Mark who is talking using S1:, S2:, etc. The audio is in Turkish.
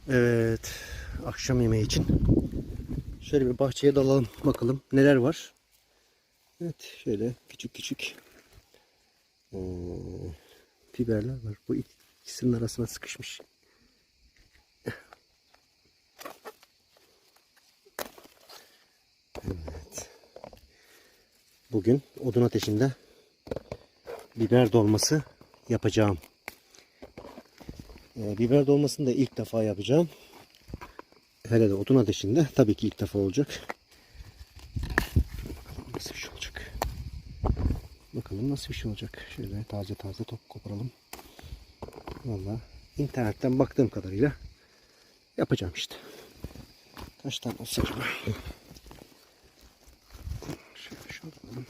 S1: Evet, akşam yemeği için şöyle bir bahçeye dalalım bakalım neler var. Evet, şöyle küçük küçük biberler var. Bu ikisinin arasına sıkışmış. Evet. Bugün odun ateşinde biber dolması yapacağım. Biber dolmasını da ilk defa yapacağım. Hele de odun ateşinde tabii ki ilk defa olacak. Bakalım nasıl bir şey olacak. Bakalım nasıl bir şey olacak. Şöyle taze taze top koparalım. Vallahi internetten baktığım kadarıyla yapacağım işte. Kaç tane olsa acaba? Şöyle alalım.